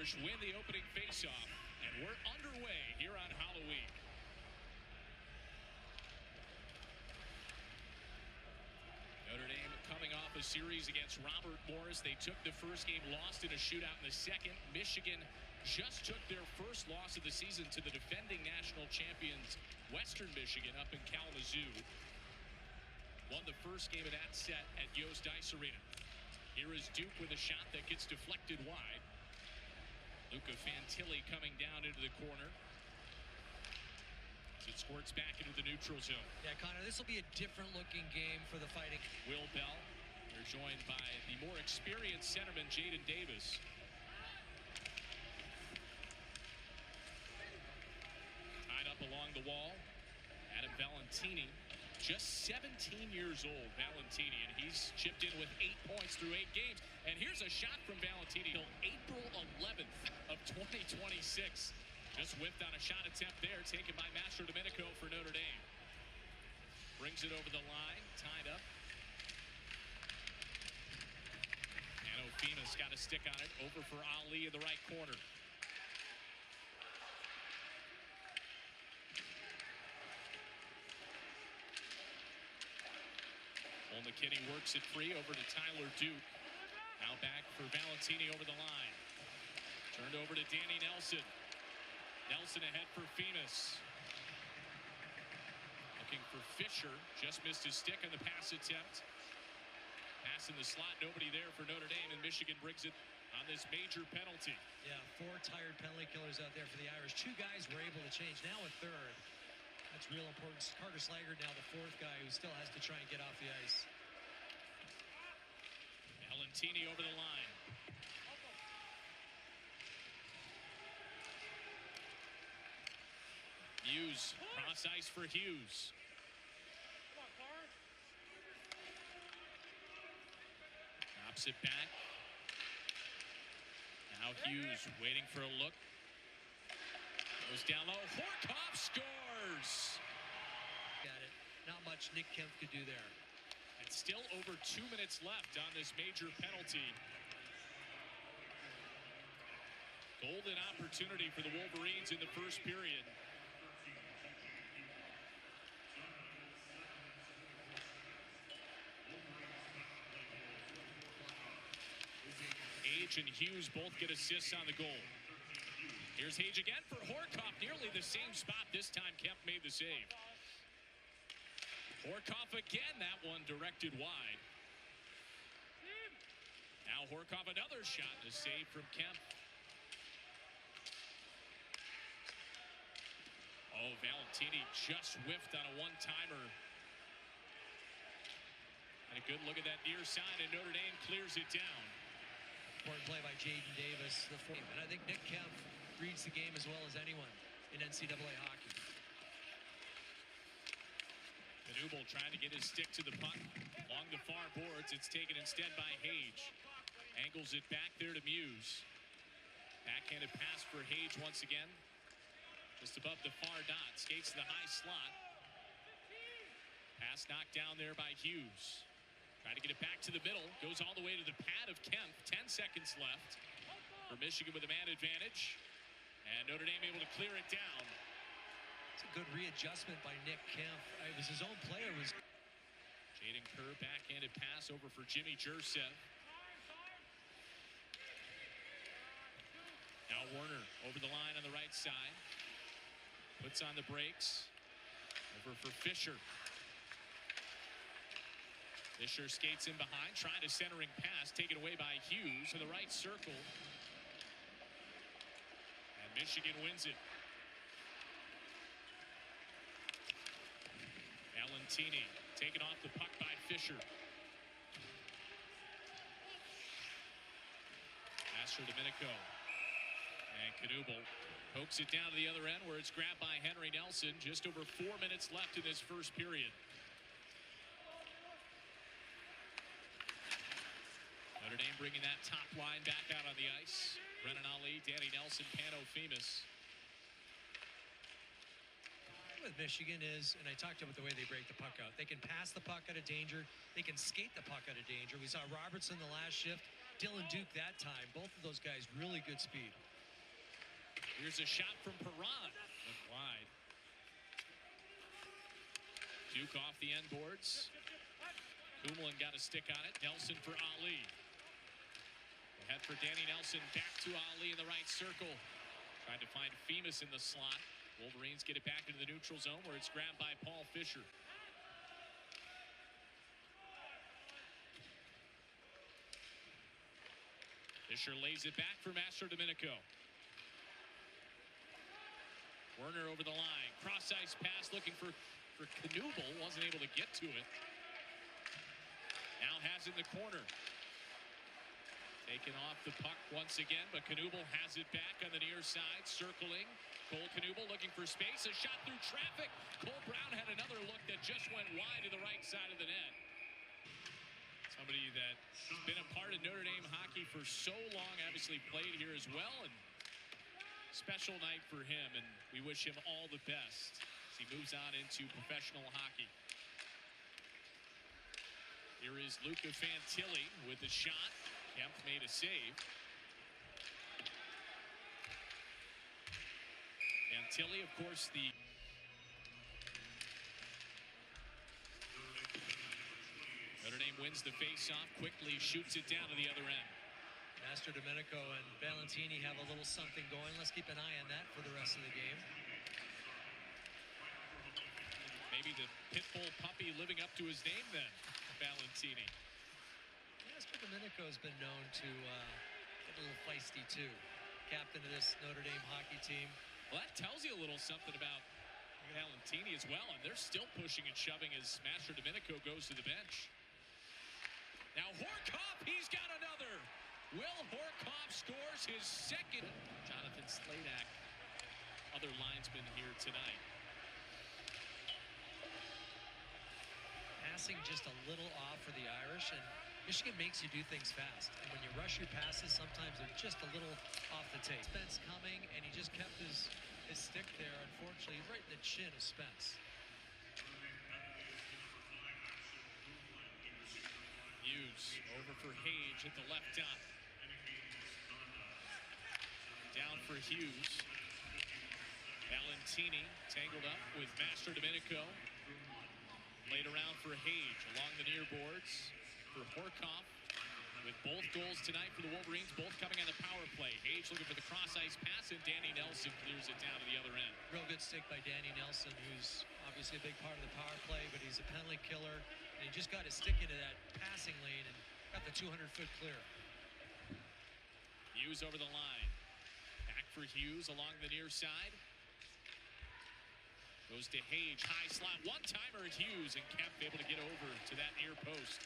Irish win the opening faceoff, and we're underway here on Halloween. Notre Dame coming off a series against Robert Morris. They took the first game, lost in a shootout in the second. Michigan just took their first loss of the season to the defending national champions, Western Michigan, up in Kalamazoo. Won the first game of that set at Yost Ice Arena. Here is Duke with a shot that gets deflected wide. Luca Fantilli coming down into the corner. It squirts back into the neutral zone. Yeah, Connor, this will be a different looking game for the Fighting. Will Bell. They're joined by the more experienced centerman, Jaden Davis. Tied up along the wall, Adam Valentini, just 17 years old, Valentini, and he's chipped in with 8 points through 8 games. And here's a shot from Valentini till April 11th of 2026. Just whipped on a shot attempt there, taken by Mastro Domenico for Notre Dame. Brings it over the line, tied up. And Ofema's got a stick on it, over for Ali in the right corner. Paul McKinney works it free over to Tyler Duke. Now back for Valentini over the line. Turned over to Danny Nelson. Nelson ahead for Femus. Looking for Fisher. Just missed his stick on the pass attempt. Pass in the slot. Nobody there for Notre Dame, and Michigan brings it on this major penalty. Yeah, 4 tired penalty killers out there for the Irish. 2 guys were able to change. Now a third. That's real important. Carter Slager now the 4th guy who still has to try and get off the ice. Valentini over the line. Hughes, cross ice for Hughes. Drops it back. Now Hughes waiting for a look. Goes down low. Horkoff scores. Got it. Not much Nick Kemp could do there. And still over 2 minutes left on this major penalty. Golden opportunity for the Wolverines in the first period. Hage and Hughes both get assists on the goal. Here's Hage again for Horkoff, nearly the same spot. This time Kemp made the save. Horkoff again, that one directed wide. Now Horkoff another shot, and a save from Kemp. Oh, Valentini just whiffed on a one-timer. And a good look at that near side, and Notre Dame clears it down. Important play by Jaden Davis, the 4th. And I think Nick Kemp reads the game as well as anyone in NCAA hockey. Knubel trying to get his stick to the puck along the far boards. It's taken instead by Hage. Angles it back there to Muse. Backhanded pass for Hage once again. Just above the far dot. Skates to the high slot. Pass knocked down there by Hughes. Trying to get it back to the middle. Goes all the way to the pad of Kemp. 10 seconds left for Michigan with a man advantage. And Notre Dame able to clear it down. It's a good readjustment by Nick Kemp. It was his own player. Jaden Kerr backhanded pass over for Jimmy Jursev. Now Werner over the line on the right side. Puts on the brakes. Over for Fisher. Fisher skates in behind, trying a centering pass, taken away by Hughes to the right circle. And Michigan wins it. Valentini taken off the puck by Fisher. Mastro Domenico. And Knubel pokes it down to the other end where it's grabbed by Henry Nelson. Just over 4 minutes left in this first period. Notre Dame bringing that top line back out on the ice. Brennan Ali, Danny Nelson, Pano Femus. With Michigan is, and I talked about the way they break the puck out. They can pass the puck out of danger. They can skate the puck out of danger. We saw Robertson the last shift. Dylan Duke that time. Both of those guys really good speed. Here's a shot from Perron. Went wide. Duke off the end boards. Kumlin got a stick on it. Nelson for Ali. Ahead for Danny Nelson. Back to Ali in the right circle. Trying to find Femus in the slot. Wolverines get it back into the neutral zone where it's grabbed by Paul Fisher. Fisher lays it back for Mastro Domenico. Werner over the line. Cross ice pass looking for Knuble. Wasn't able to get to it. Now has it in the corner. Taken off the puck once again, but Knuble has it back on the near side, circling. Cole Knuble looking for space, a shot through traffic. Cole Brown had another look that just went wide to the right side of the net. Somebody that has been a part of Notre Dame hockey for so long, obviously played here as well, and special night for him, and we wish him all the best as he moves on into professional hockey. Here is Luca Fantilli with the shot. Kemp made a save. Fantilli, of course, the Notre Dame wins the face-off, quickly shoots it down to the other end. Mastro Domenico and Valentini have a little something going. Let's keep an eye on that for the rest of the game. Maybe the Pitbull puppy living up to his name then, Valentini. Mastro Domenico has been known to get a little feisty too. Captain of this Notre Dame hockey team. Well, that tells you a little something about Valentini as well, and they're still pushing and shoving as Mastro Domenico goes to the bench. Now Horkoff, he's got another. Will Horkoff scores his second. Jonathan Sladak, other linesman here tonight. Passing just a little off for the Irish, and Michigan makes you do things fast. And when you rush your passes, sometimes they're just a little off the tape. Spence coming, and he just kept his stick there. Unfortunately, right in the chin of Spence. Hughes over for Hage at the left dot. Down for Hughes. Valentini tangled up with Mastro Domenico. Played around for Hage along the near boards for Horkoff. With both goals tonight for the Wolverines, both coming on the power play. Hage looking for the cross ice pass, and Danny Nelson clears it down to the other end. Real good stick by Danny Nelson, who's obviously a big part of the power play, but he's a penalty killer. And he just got his stick into that passing lane and got the 200-foot clear. Hughes over the line. Back for Hughes along the near side. Goes to Hage, high slot, one-timer at Hughes, and Kemp able to get over to that near post.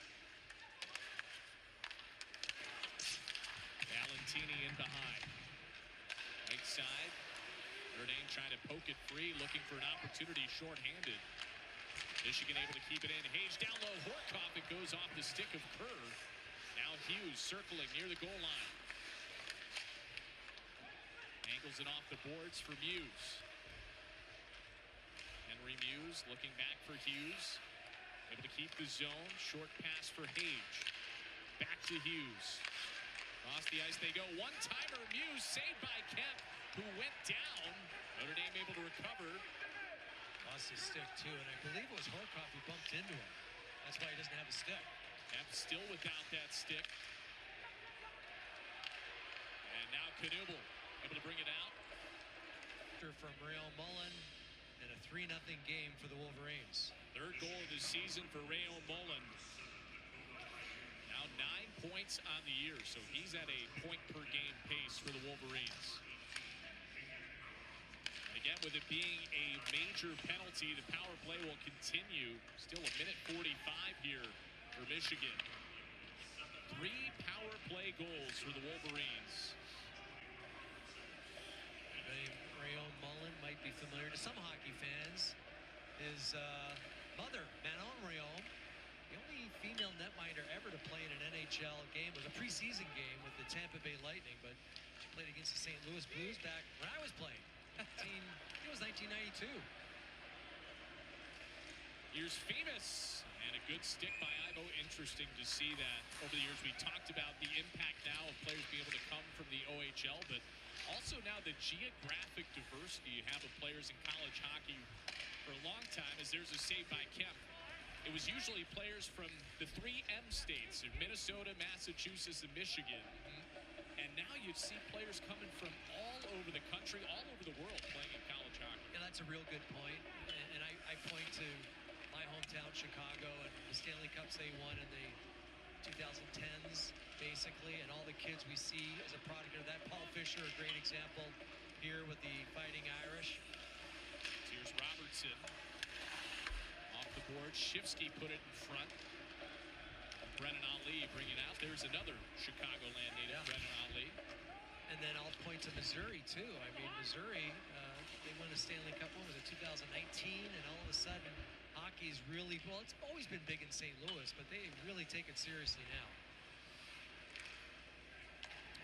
Valentini in behind. Right side. Notre Dame trying to poke it free, looking for an opportunity shorthanded. Michigan able to keep it in. Hage down low. Horkoff, it goes off the stick of Kerr. Now Hughes circling near the goal line. Angles it off the boards for Muse. Henry Muse looking back for Hughes. Able to keep the zone. Short pass for Hage. Back to Hughes. Across the ice they go. One-timer. Muse saved by Kemp, who went down. Notre Dame able to recover. Lost his stick too, and I believe it was Horkoff who bumped into him. That's why he doesn't have a stick. Kemp still without that stick. And now Knuble able to bring it out. From Rayo Mullen, and a 3-0 game for the Wolverines. Third goal of the season for Rayo Mullen. Now 9 points on the year, so he's at a point-per-game pace for the Wolverines. Again, with it being a major penalty, the power play will continue. Still a minute 45 here for Michigan. 3 power play goals for the Wolverines. Rayon Mullen might be familiar to some hockey fans. His mother, Manon Rayon, the only female netminder ever to play in an NHL game, was a preseason game with the Tampa Bay Lightning, but she played against the St. Louis Blues back when I was playing. It was 1992. Here's Femus, and a good stick by Ivo. Interesting to see that over the years. We talked about the impact now of players being able to come from the OHL, but Also now the geographic diversity you have of players in college hockey for a long time, as there's a save by Kemp. It was usually players from the 3M states of Minnesota, Massachusetts, and Michigan. And now you see players coming from all over the country, all over the world playing in college hockey. Yeah, that's a real good point. And I point to my hometown, Chicago, and the Stanley Cups they won in the 2010s, basically, and all the kids we see as a product of that. Paul Fisher, a great example here with the Fighting Irish. Here's Robertson. Off the board, Shifsky put it in front. Brennan Ali bring it out. There's another Chicagoland native, Brennan Ali. And then I'll point to Missouri, too. I mean, Missouri, they won the Stanley Cup, what was it, 2019? And all of a sudden, hockey's really, well, it's always been big in St. Louis, but they really take it seriously now.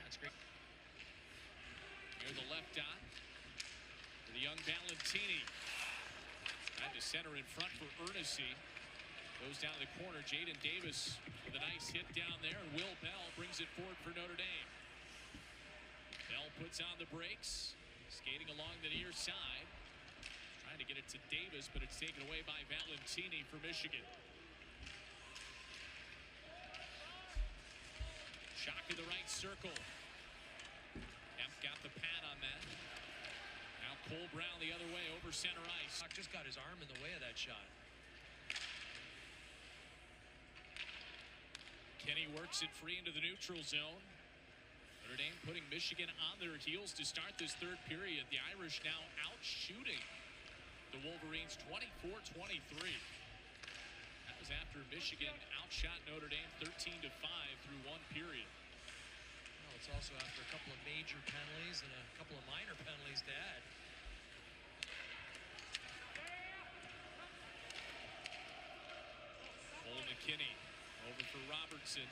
That's great. Near the left dot for the young Valentini. Trying to center in front for Ernest. Goes down the corner. Jaden Davis with a nice hit down there. And Will Bell brings it forward for Notre Dame. Bell puts on the brakes. Skating along the near side. Trying to get it to Davis, but it's taken away by Valentini for Michigan. Shot to the right circle. Kemp got the pad on that. Now Cole Brown the other way over center ice. Just got his arm in the way of that shot. Kenny works it free into the neutral zone. Notre Dame putting Michigan on their heels to start this third period. The Irish now out shooting the Wolverines 24-23. That was after Michigan outshot Notre Dame 13-5 through one period. Well, it's also after a couple of major penalties and a couple of minor penalties to add. Cole McKinney over for Robertson.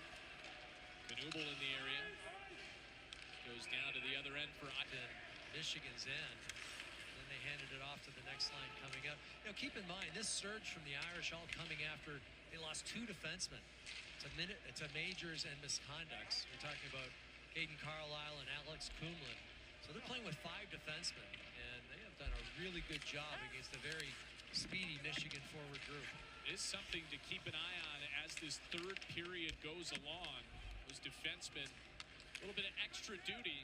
Knuble in the area. Goes down to the other end for Michigan's end. And then they handed it off to the next line coming up. You know, keep in mind, this surge from the Irish all coming after they lost two defensemen. It's a majors and misconducts. We're talking about Caden Carlisle and Alex Kumlin. So they're playing with 5 defensemen, and they have done a really good job against a very speedy Michigan forward group. It is something to keep an eye on as this third period goes along. Those defensemen, a little bit of extra duty.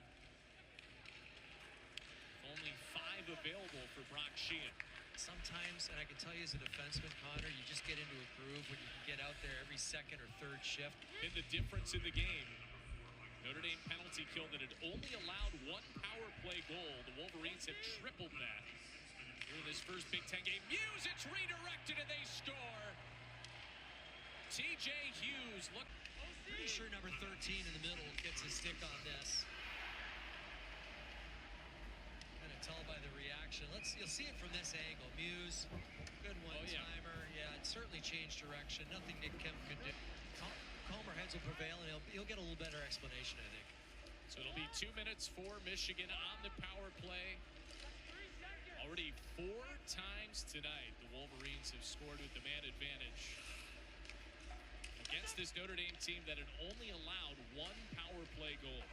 Only 5 available for Brock Sheehan. Sometimes, and I can tell you as a defenseman, Connor, you just get into a groove when you can get out there every second or third shift. And the difference in the game, Notre Dame penalty kill that had only allowed 1 power play goal. The Wolverines have tripled that in this first Big Ten game. Hughes, it's redirected and they score. TJ Hughes, look. Pretty sure number 13 in the middle gets his stick on this. Kind of tell by the reaction. You'll see it from this angle. Muse, good one-timer. Yeah, it certainly changed direction. Nothing Nick Kemp could do. Calmer heads will prevail, and he'll get a little better explanation, I think. So it'll be 2 minutes for Michigan on the power play. Already 4 times tonight, the Wolverines have scored with the man advantage against this Notre Dame team that had only allowed 1 power play goal.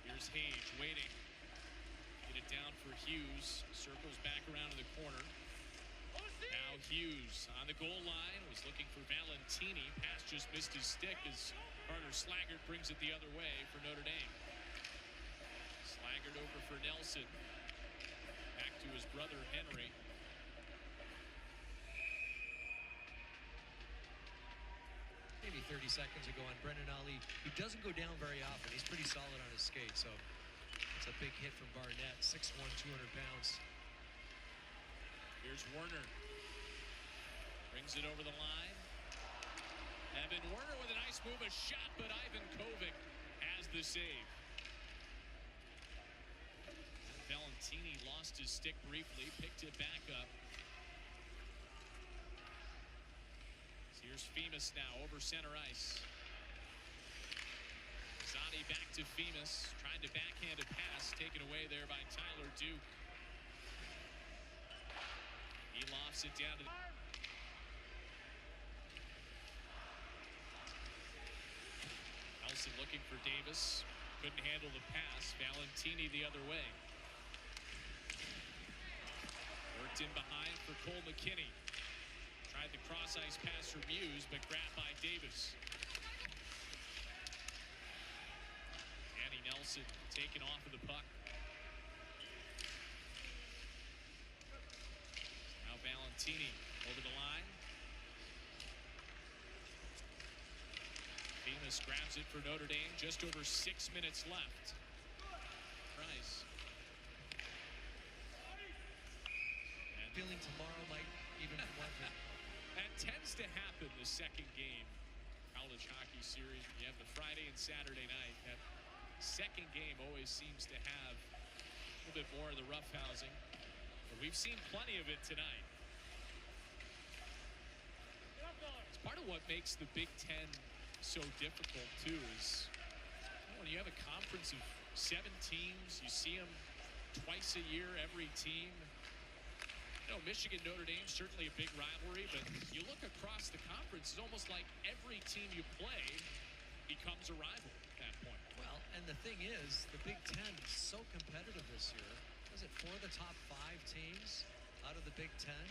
Here's Hage waiting. Get it down for Hughes. Circles back around to the corner. Now Hughes on the goal line. Was looking for Valentini. Pass just missed his stick as Carter Slaggert brings it the other way for Notre Dame. Slaggert over for Nelson. Back to his brother Henry. Maybe 30 seconds ago on Brennan Ali, who doesn't go down very often. He's pretty solid on his skate, so it's a big hit from Barnett, 6'1", 200 pounds. Here's Werner. Brings it over the line. Evan Werner with a nice move, a shot, but Ivan Kovic has the save. Valentini lost his stick briefly, picked it back up. Here's Femus now over center ice. Zani back to Femus. Tried to backhand a pass. Taken away there by Tyler Duke. He lofts it down to Nelson looking looking for Davis. Couldn't handle the pass. Valentini the other way. Worked in behind for Cole McKinney. Tried the cross-ice pass for Muse, but grabbed by Davis. Danny Nelson taken off of the puck. Now Valentini over the line. Bemis grabs it for Notre Dame. Just over 6 minutes left. Price. And Feeling tomorrow might even want to. that tends to happen the second game. College hockey series. You have the Friday and Saturday night. That second game always seems to have a little bit more of the roughhousing. But we've seen plenty of it tonight. It's part of what makes the Big Ten so difficult too is when you have a conference of 7 teams, you see them twice a year, every team. Michigan Notre Dame certainly a big rivalry, but you look across the conference, it's almost like every team you play becomes a rival at that point. Well, and the thing is, the Big Ten is so competitive this year. Was it 4 of the top 5 teams out of the Big Ten?